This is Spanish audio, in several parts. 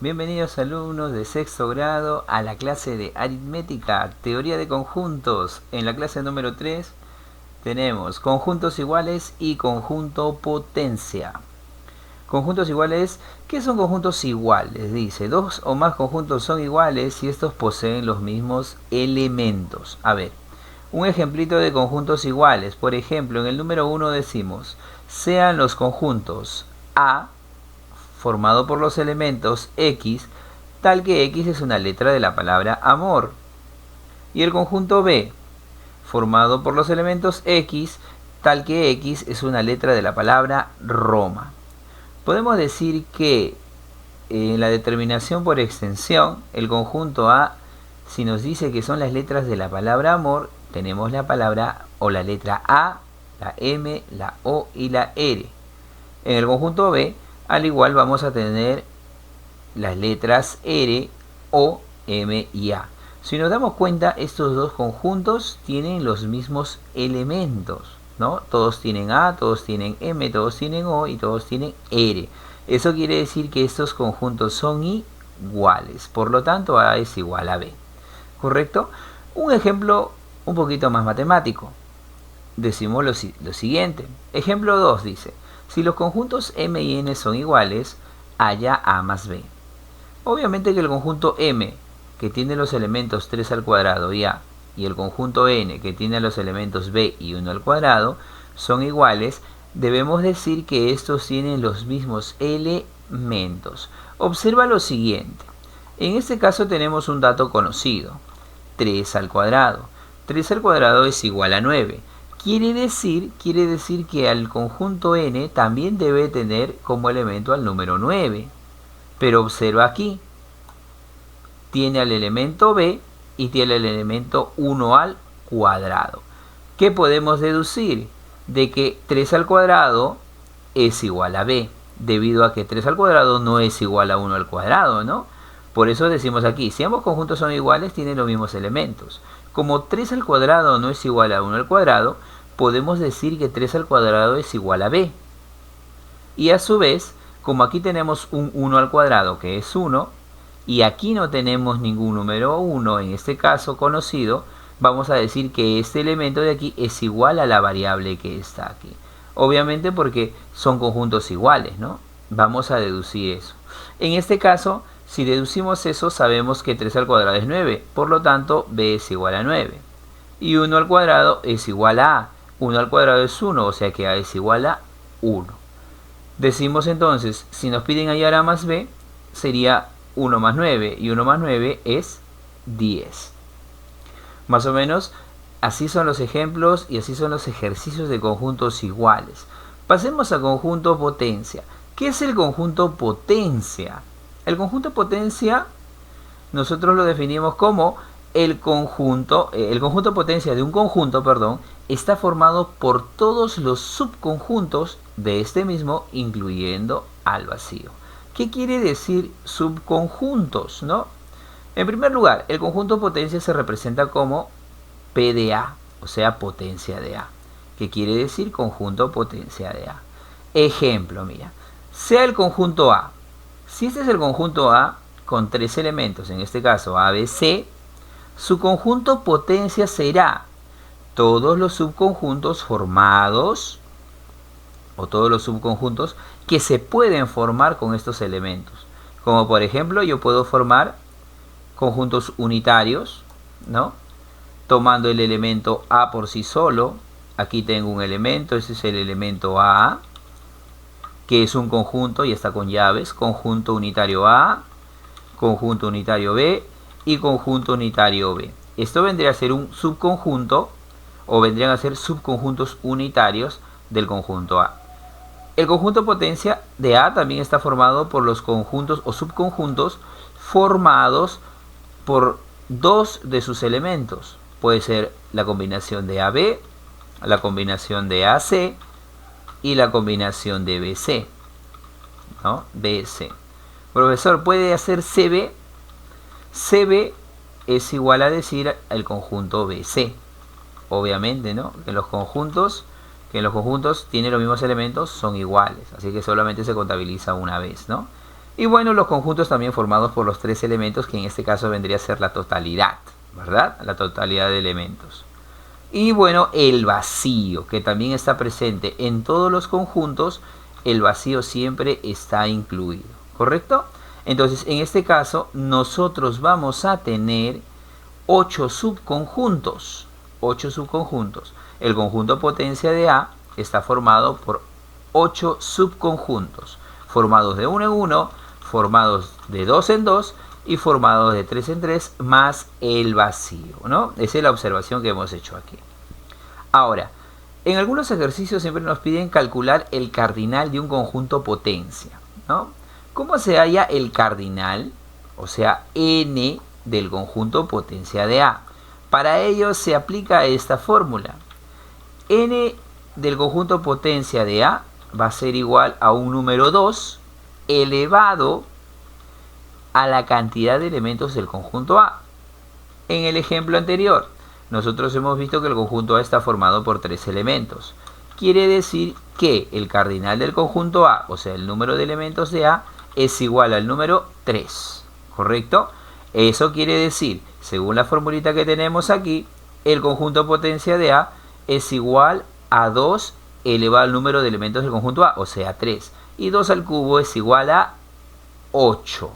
Bienvenidos alumnos de sexto grado a la clase de aritmética, teoría de conjuntos. En la clase número 3 tenemos conjuntos iguales y conjunto potencia. Conjuntos iguales, ¿qué son conjuntos iguales? Dice, dos o más conjuntos son iguales si estos poseen los mismos elementos. A ver, un ejemplito de conjuntos iguales. Por ejemplo, en el número 1 decimos, sean los conjuntos A formado por los elementos X, tal que X es una letra de la palabra amor. Y el conjunto B, formado por los elementos X, tal que X es una letra de la palabra Roma. Podemos decir que en la determinación por extensión, el conjunto A, si nos dice que son las letras de la palabra amor, tenemos la palabra o la letra A, la M, la O y la R. En el conjunto B, al igual vamos a tener las letras R, O, M y A. Si nos damos cuenta, estos dos conjuntos tienen los mismos elementos, ¿no? Todos tienen A, todos tienen M, todos tienen O y todos tienen R. Eso quiere decir que estos conjuntos son iguales. Por lo tanto, A es igual a B. ¿Correcto? Un ejemplo un poquito más matemático. Decimos lo siguiente. Ejemplo 2 dice, si los conjuntos M y N son iguales, haya A más B. Obviamente que el conjunto M, que tiene los elementos 3 al cuadrado y A, y el conjunto N, que tiene los elementos B y 1 al cuadrado, son iguales, debemos decir que estos tienen los mismos elementos. Observa lo siguiente. En este caso tenemos un dato conocido, 3 al cuadrado. 3 al cuadrado es igual a 9. Quiere decir que al conjunto N también debe tener como elemento al número 9. Pero observa aquí, tiene al elemento B y tiene el elemento 1 al cuadrado. ¿Qué podemos deducir? De que 3 al cuadrado es igual a B, debido a que 3 al cuadrado no es igual a 1 al cuadrado, ¿no? Por eso decimos aquí, si ambos conjuntos son iguales, tienen los mismos elementos. Como 3 al cuadrado no es igual a 1 al cuadrado, podemos decir que 3 al cuadrado es igual a B. Y a su vez, como aquí tenemos un 1 al cuadrado que es 1, y aquí no tenemos ningún número 1, en este caso conocido, vamos a decir que este elemento de aquí es igual a la variable que está aquí. Obviamente porque son conjuntos iguales, ¿no? Vamos a deducir eso. En este caso, si deducimos eso, sabemos que 3 al cuadrado es 9, por lo tanto, B es igual a 9. Y 1 al cuadrado es igual a A. 1 al cuadrado es 1, o sea que A es igual a 1. Decimos entonces, si nos piden hallar A más B, sería 1 más 9, y 1 más 9 es 10. Más o menos, así son los ejemplos y así son los ejercicios de conjuntos iguales. Pasemos a conjunto potencia. ¿Qué es el conjunto potencia? El conjunto potencia, nosotros lo definimos como el conjunto potencia de un conjunto, está formado por todos los subconjuntos de este mismo, incluyendo al vacío. ¿Qué quiere decir subconjuntos, no? En primer lugar, el conjunto potencia se representa como P de A, o sea, potencia de A. ¿Qué quiere decir conjunto potencia de A? Ejemplo, mira, sea el conjunto A. Si este es el conjunto A con 3 elementos, en este caso A, B, C, su conjunto potencia será todos los subconjuntos formados o todos los subconjuntos que se pueden formar con estos elementos. Como por ejemplo, yo puedo formar conjuntos unitarios, ¿no? Tomando el elemento A por sí solo. Aquí tengo un elemento, ese es el elemento A, que es un conjunto y está con llaves. Conjunto unitario A, conjunto unitario B y conjunto unitario B. Esto vendría a ser un subconjunto, o vendrían a ser subconjuntos unitarios del conjunto A. El conjunto potencia de A también está formado por los conjuntos o subconjuntos formados por dos de sus elementos. Puede ser la combinación de AB, la combinación de AC y la combinación de BC, ¿no? BC. Profesor, ¿puede hacer CB? CB es igual a decir el conjunto BC. Obviamente, ¿no? Que los conjuntos tienen los mismos elementos son iguales. Así que solamente se contabiliza una vez, ¿no? Y bueno, los conjuntos también formados por los tres elementos, que en este caso vendría a ser la totalidad, ¿verdad? La totalidad de elementos. Y bueno, el vacío, que también está presente en todos los conjuntos, el vacío siempre está incluido, ¿correcto? Entonces, en este caso, nosotros vamos a tener 8 subconjuntos. 8 subconjuntos. El conjunto potencia de A está formado por 8 subconjuntos, formados de 1 en 1, formados de 2 en 2 y formados de 3 en 3, más el vacío, ¿no? Esa es la observación que hemos hecho aquí. Ahora, en algunos ejercicios siempre nos piden calcular el cardinal de un conjunto potencia, ¿no? ¿Cómo se halla el cardinal? O sea, n del conjunto potencia de A. Para ello se aplica esta fórmula. N del conjunto potencia de A va a ser igual a un número 2 elevado a la cantidad de elementos del conjunto A. En el ejemplo anterior, nosotros hemos visto que el conjunto A está formado por 3 elementos. Quiere decir que el cardinal del conjunto A, o sea, el número de elementos de A, es igual al número 3, ¿correcto? Eso quiere decir, según la formulita que tenemos aquí, el conjunto potencia de A es igual a 2 elevado al número de elementos del conjunto A, o sea, 3. Y 2 al cubo es igual a 8.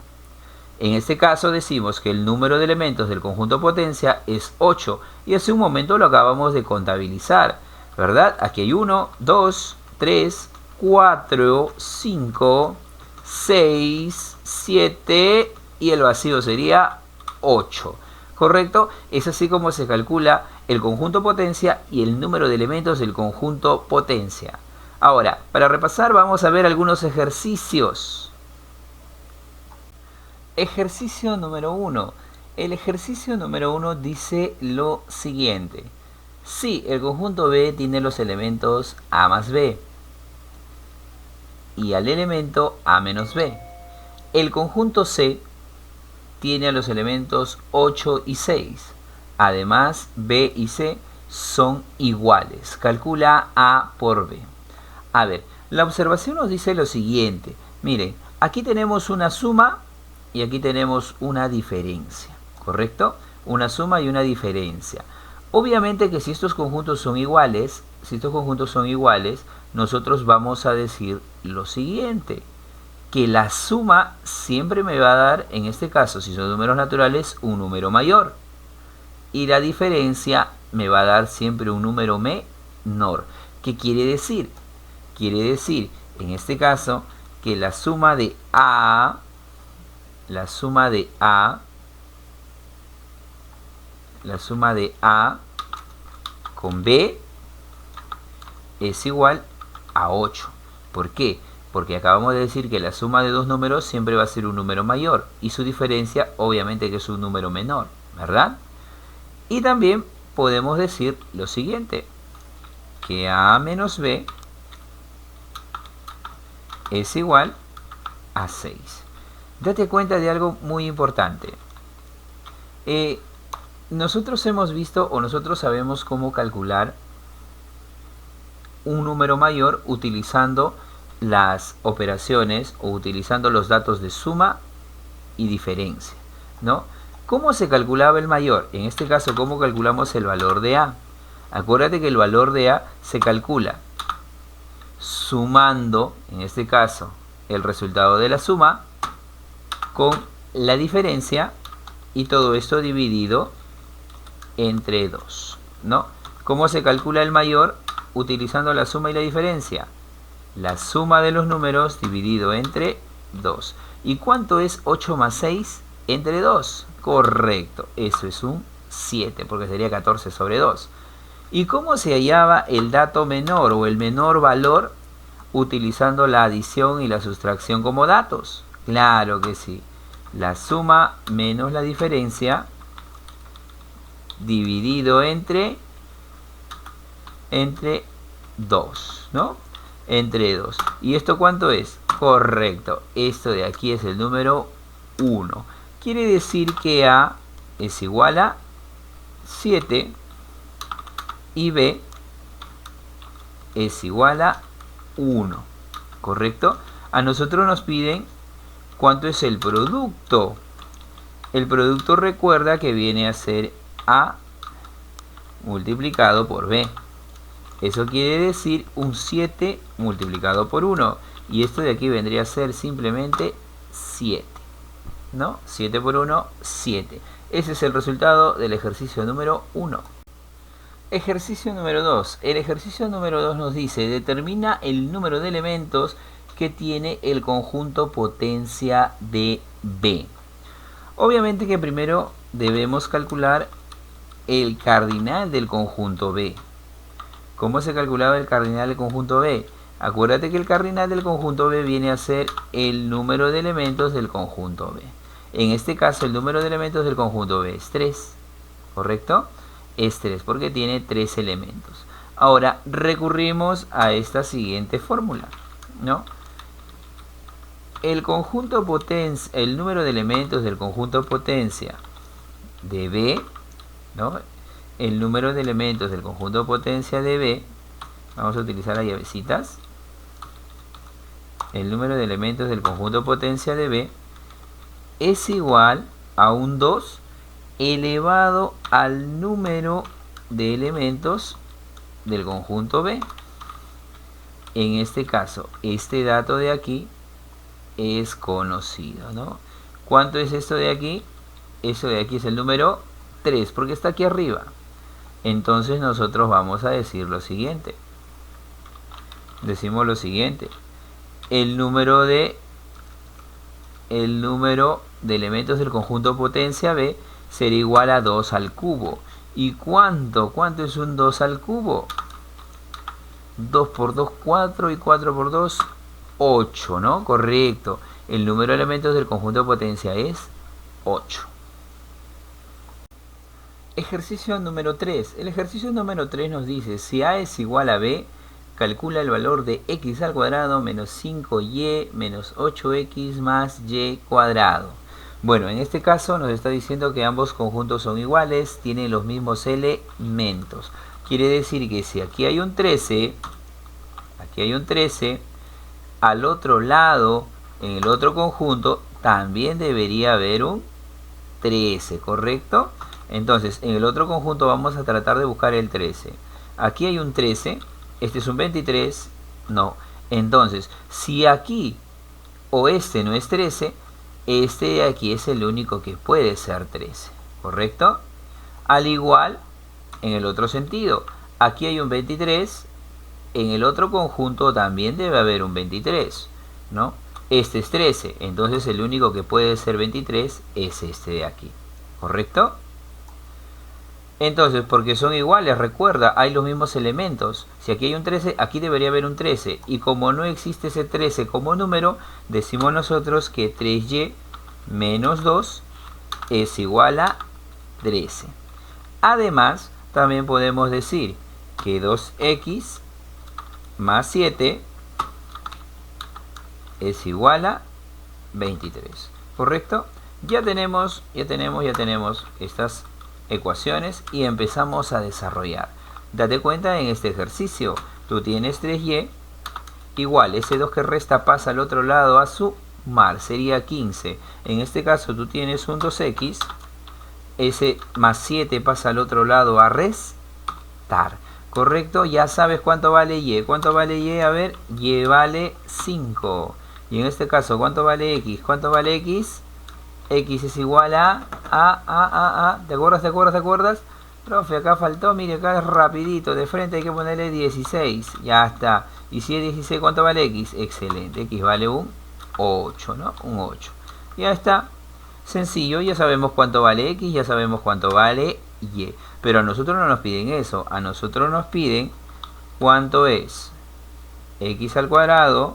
En este caso decimos que el número de elementos del conjunto potencia es 8. Y hace un momento lo acabamos de contabilizar, ¿verdad? Aquí hay 1, 2, 3, 4, 5, 6, 7 y el vacío sería 8. ¿Correcto? Es así como se calcula el conjunto potencia y el número de elementos del conjunto potencia. Ahora, para repasar vamos a ver algunos ejercicios. Ejercicio número 1. El ejercicio número 1 dice lo siguiente. Si el conjunto B tiene los elementos A más B y al elemento A menos B, el conjunto C tiene a los elementos 8 y 6. Además, B y C son iguales. Calcula A por B. A ver, la observación nos dice lo siguiente. Miren, aquí tenemos una suma y aquí tenemos una diferencia, ¿correcto? Una suma y una diferencia. Obviamente que si estos conjuntos son iguales, nosotros vamos a decir lo siguiente, que la suma siempre me va a dar, en este caso, si son números naturales, un número mayor. Y la diferencia me va a dar siempre un número menor. ¿Qué quiere decir? Quiere decir, en este caso, que la suma de A con B es igual a 8. ¿Por qué? Porque acabamos de decir que la suma de dos números siempre va a ser un número mayor y su diferencia obviamente que es un número menor, ¿verdad? Y también podemos decir lo siguiente, que A menos B es igual a 6. Date cuenta de algo muy importante. Nosotros hemos visto o nosotros sabemos cómo calcular un número mayor utilizando las operaciones o utilizando los datos de suma y diferencia, ¿no? ¿Cómo se calculaba el mayor? En este caso, ¿cómo calculamos el valor de A? Acuérdate que el valor de A se calcula sumando, en este caso, el resultado de la suma con la diferencia y todo esto dividido entre 2, ¿no? ¿Cómo se calcula el mayor? Utilizando la suma y la diferencia. La suma de los números dividido entre 2. ¿Y cuánto es 8 más 6 entre 2? Correcto, eso es un 7, porque sería 14 sobre 2. ¿Y cómo se hallaba el dato menor o el menor valor? Utilizando la adición y la sustracción como datos. Claro que sí. La suma menos la diferencia dividido entre 2, ¿no? Entre 2. ¿Y esto cuánto es? Correcto. Esto de aquí es el número 1. Quiere decir que A es igual a 7 y B es igual a 1. ¿Correcto? A nosotros nos piden ¿Cuánto es el producto? El producto, recuerda que viene a ser A multiplicado por B. Eso quiere decir un 7 multiplicado por 1. Y esto de aquí vendría a ser simplemente 7. ¿No? 7 por 1, 7. Ese es el resultado del ejercicio número 1. Ejercicio número 2. El ejercicio número 2 nos dice: determina el número de elementos que tiene el conjunto potencia de B. Obviamente que primero debemos calcular el cardinal del conjunto B. ¿Cómo se calculaba el cardinal del conjunto B? Acuérdate que el cardinal del conjunto B viene a ser el número de elementos del conjunto B. En este caso, el número de elementos del conjunto B es 3, ¿correcto? Es 3 porque tiene 3 elementos. Ahora recurrimos a esta siguiente fórmula, ¿no? El conjunto potencia, el número de elementos del conjunto potencia de B, ¿no? El número de elementos del conjunto potencia de B, vamos a utilizar las llavecitas. El número de elementos del conjunto potencia de B es igual a un 2 elevado al número de elementos del conjunto B. En este caso, este dato de aquí es conocido, ¿no? ¿Cuánto es esto de aquí? Esto de aquí es el número 3, porque está aquí arriba. Entonces nosotros vamos a decir lo siguiente. Decimos lo siguiente. El número de elementos del conjunto potencia B será igual a 2 al cubo. ¿Y cuánto? ¿Cuánto es un 2 al cubo? 2 por 2, 4, y 4 por 2, 8, ¿no? Correcto. El número de elementos del conjunto potencia es 8. Ejercicio número 3. El ejercicio número 3 nos dice: si A es igual a B, calcula el valor de x al cuadrado menos 5y menos 8x más y cuadrado. Bueno, en este caso nos está diciendo que ambos conjuntos son iguales, tienen los mismos elementos. Quiere decir que si aquí hay un 13, al otro lado, en el otro conjunto, también debería haber un 13, ¿correcto? Entonces, en el otro conjunto vamos a tratar de buscar el 13. Aquí hay un 13, este es un 23, no. Entonces, si aquí o este no es 13, este de aquí es el único que puede ser 13, ¿correcto? Al igual, en el otro sentido, aquí hay un 23, en el otro conjunto también debe haber un 23, ¿no? Este es 13, entonces el único que puede ser 23 es este de aquí, ¿correcto? Entonces, porque son iguales, recuerda, hay los mismos elementos. Si aquí hay un 13, aquí debería haber un 13. Y como no existe ese 13 como número, decimos nosotros que 3y menos 2 es igual a 13. Además, también podemos decir que 2x más 7 es igual a 23. ¿Correcto? Ya tenemos estas ecuaciones y empezamos a desarrollar. Date cuenta en este ejercicio, tú tienes 3y igual, ese 2 que resta pasa al otro lado a sumar, sería 15. En este caso tú tienes un 2x, ese más 7 pasa al otro lado a restar. ¿Correcto? Ya sabes cuánto vale y. ¿Cuánto vale y? A ver, y vale 5. Y en este caso, ¿cuánto vale x? ¿Cuánto vale x? X es igual a ¿te acuerdas? Profe, acá faltó, mire, acá es rapidito, de frente hay que ponerle 16, ya está. Y si es 16, ¿cuánto vale x? Excelente, x vale un 8, ¿no? Un 8. Ya está, sencillo, ya sabemos cuánto vale x, ya sabemos cuánto vale y. Pero a nosotros no nos piden eso, a nosotros nos piden cuánto es x al cuadrado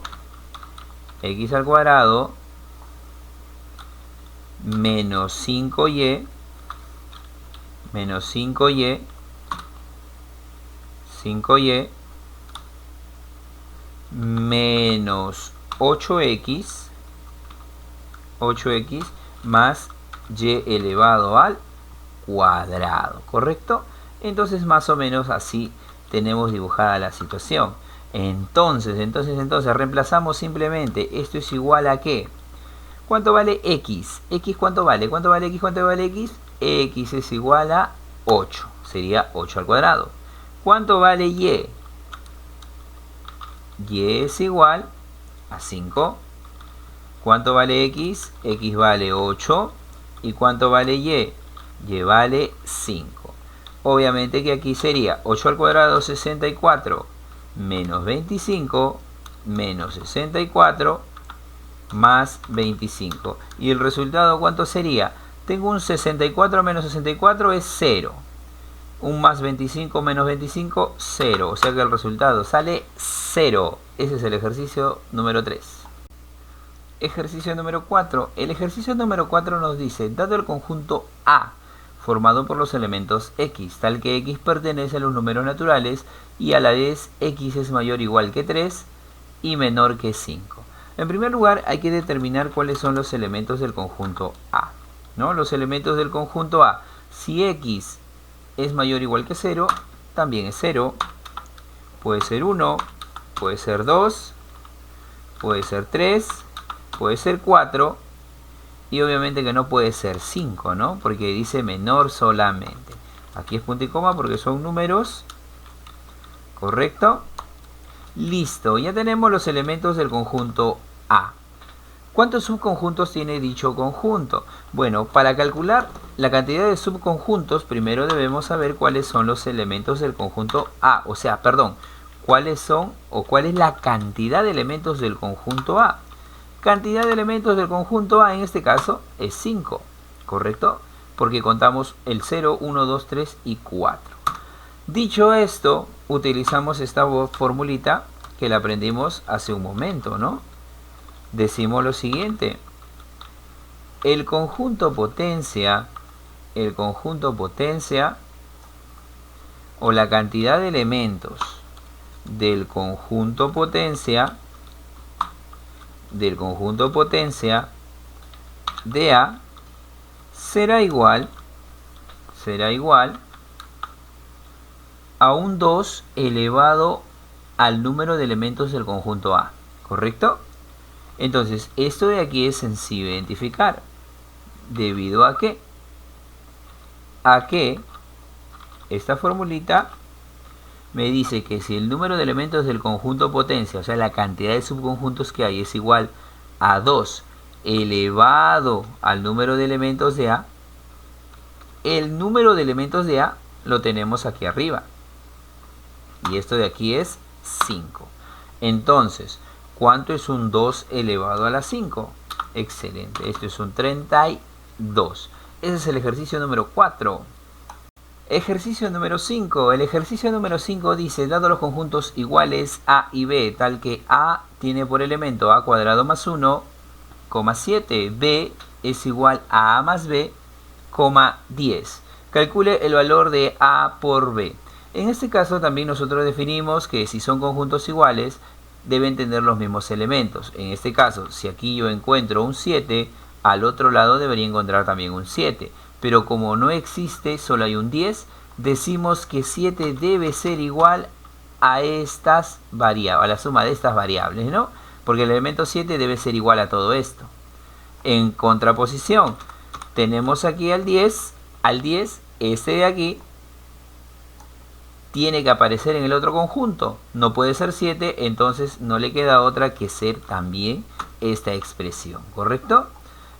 menos 5y menos 8x más y elevado al cuadrado, ¿correcto? Entonces más o menos así tenemos dibujada la situación. Entonces reemplazamos simplemente, esto es igual a ¿qué? ¿Cuánto vale x? ¿X cuánto vale? ¿Cuánto vale x? ¿Cuánto vale x? X es igual a 8. Sería 8 al cuadrado. ¿Cuánto vale y? Y es igual a 5. ¿Cuánto vale x? X vale 8. ¿Y cuánto vale y? Y vale 5. Obviamente que aquí sería 8 al cuadrado 64 menos 25 menos 64 más 25. ¿Y el resultado cuánto sería? Tengo un 64 menos 64 es 0. Un más 25 menos 25, 0. O sea que el resultado sale 0. Ese es el ejercicio número 3. Ejercicio número 4. El ejercicio número 4 nos dice, dado el conjunto A, formado por los elementos x, tal que x pertenece a los números naturales y a la vez x es mayor o igual que 3 y menor que 5. En primer lugar, hay que determinar cuáles son los elementos del conjunto A, ¿no? Los elementos del conjunto A. Si x es mayor o igual que 0, también es 0. Puede ser 1, puede ser 2, puede ser 3, puede ser 4. Y obviamente que no puede ser 5, ¿no? Porque dice menor solamente. Aquí es punto y coma porque son números. ¿Correcto? Listo, ya tenemos los elementos del conjunto A. ¿Cuántos subconjuntos tiene dicho conjunto? Bueno, para calcular la cantidad de subconjuntos, primero debemos saber cuáles son los elementos del conjunto A. O sea, perdón, cuáles son o cuál es la cantidad de elementos del conjunto A. Cantidad de elementos del conjunto A en este caso es 5, ¿correcto? Porque contamos el 0, 1, 2, 3 y 4. Dicho esto, utilizamos esta formulita que la aprendimos hace un momento, ¿no? Decimos lo siguiente. El conjunto potencia o la cantidad de elementos del conjunto potencia de A será igual a un 2 elevado al número de elementos del conjunto A, ¿correcto? Entonces, esto de aquí es sencillo de identificar. ¿Debido a qué? A que esta formulita me dice que si el número de elementos del conjunto potencia, o sea, la cantidad de subconjuntos que hay, es igual a 2 elevado al número de elementos de A, el número de elementos de A lo tenemos aquí arriba. Y esto de aquí es 5. Entonces, ¿cuánto es un 2 elevado a la 5? Excelente, esto es un 32. Ese es el ejercicio número 4. Ejercicio número 5. El ejercicio número 5 dice, dado los conjuntos iguales A y B, tal que A tiene por elemento A cuadrado más 1, 7, B es igual a A más B, 10. Calcule el valor de A por B. En este caso también nosotros definimos que si son conjuntos iguales, deben tener los mismos elementos. En este caso, si aquí yo encuentro un 7, al otro lado debería encontrar también un 7. Pero como no existe, solo hay un 10, decimos que 7 debe ser igual a estas variables, a la suma de estas variables, ¿no? Porque el elemento 7 debe ser igual a todo esto. En contraposición, tenemos aquí al 10, este de aquí tiene que aparecer en el otro conjunto. No puede ser 7, entonces no le queda otra que ser también esta expresión, ¿correcto?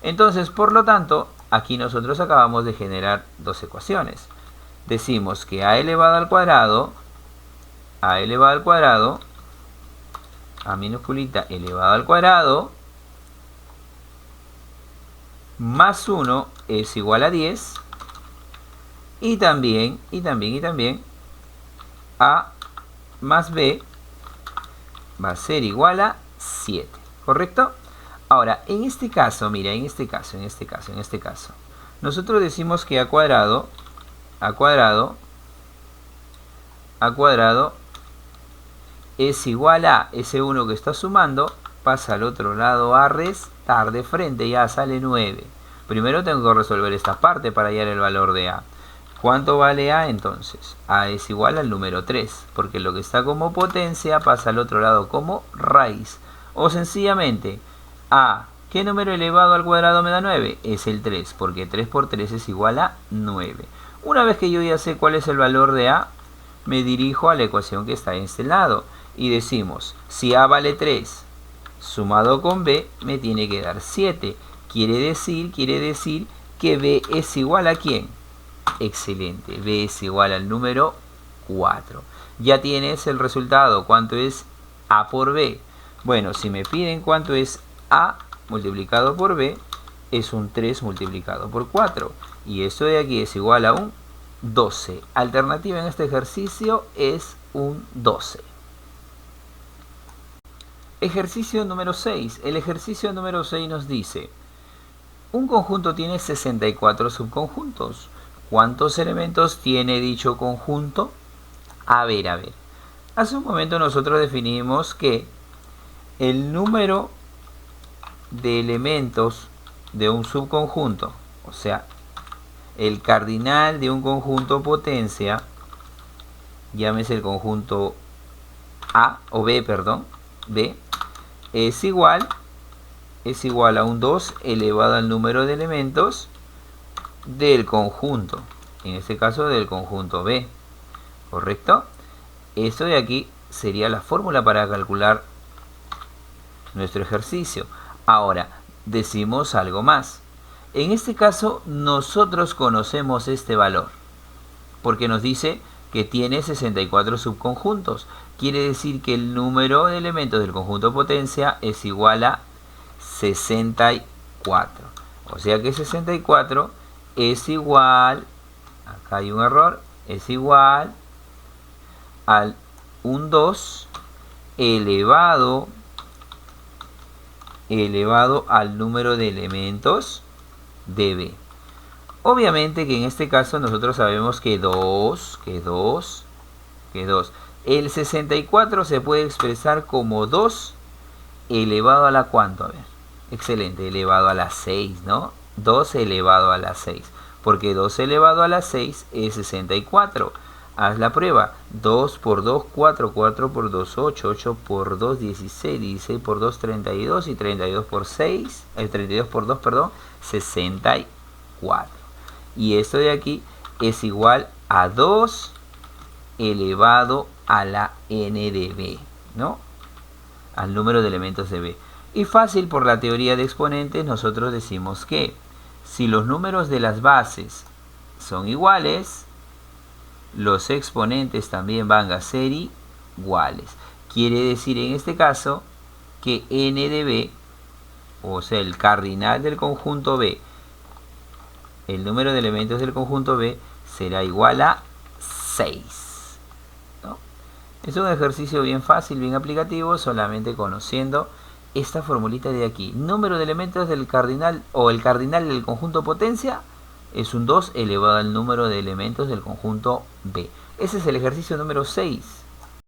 Entonces, por lo tanto, aquí nosotros acabamos de generar dos ecuaciones. Decimos que A elevado al cuadrado, A minusculita elevado al cuadrado, más 1 es igual a 10. Y también, A más B va a ser igual a 7, ¿correcto? Ahora, en este caso, mira, en este caso, nosotros decimos que A cuadrado es igual a ese 1 que está sumando, pasa al otro lado a restar de frente, ya sale 9. Primero tengo que resolver esta parte para hallar el valor de A. ¿Cuánto vale A entonces? A es igual al número 3, porque lo que está como potencia pasa al otro lado como raíz. O sencillamente, A, ¿Qué número elevado al cuadrado me da 9? Es el 3, porque 3 por 3 es igual a 9. Una vez que yo ya sé cuál es el valor de A, me dirijo a la ecuación que está en este lado. Y decimos, si A vale 3, sumado con B, me tiene que dar 7. Quiere decir que B es igual a ¿quién? Excelente, B es igual al número 4. Ya tienes el resultado. ¿Cuánto es A por B? Bueno, si me piden cuánto es A multiplicado por B, es un 3 multiplicado por 4. Y esto de aquí es igual a un 12. Alternativa en este ejercicio es un 12. Ejercicio número 6. El ejercicio número 6 nos dice, un conjunto tiene 64 subconjuntos. ¿Cuántos elementos tiene dicho conjunto? A ver. Hace un momento nosotros definimos que el número de elementos de un subconjunto, o sea, el cardinal de un conjunto potencia, llámese el conjunto A o B, B, es igual a un 2 elevado al número de elementos del conjunto, en este caso del conjunto B, ¿correcto? Esto de aquí sería la fórmula para calcular nuestro ejercicio. Ahora, decimos algo más. En este caso, nosotros conocemos este valor, porque nos dice que tiene 64 subconjuntos. Quiere decir que el número de elementos del conjunto potencia es igual a 64. O sea que 64 es igual, acá hay un error, es igual al un 2 elevado al número de elementos de B. Obviamente que en este caso nosotros sabemos que 2, el 64 se puede expresar como 2 elevado a la ¿cuánto? A ver, excelente, elevado a la 6, ¿no? 2 elevado a la 6, porque 2 elevado a la 6 es 64. Haz la prueba. 2 por 2, 4, 4 por 2, 8, 8 por 2, 16, 16 por 2, 32 y 32 por 6, 32 por 2, perdón, 64. Y esto de aquí es igual a 2 elevado a la n de B, ¿no? Al número de elementos de B. Y fácil, por la teoría de exponentes, nosotros decimos que si los números de las bases son iguales, los exponentes también van a ser iguales. Quiere decir en este caso que n de B, o sea, el cardinal del conjunto B, el número de elementos del conjunto B, será igual a 6. ¿No? Es un ejercicio bien fácil, bien aplicativo, solamente conociendo esta formulita de aquí. Número de elementos del cardinal, o el cardinal del conjunto potencia, es un 2 elevado al número de elementos del conjunto B. Ese es el ejercicio número 6.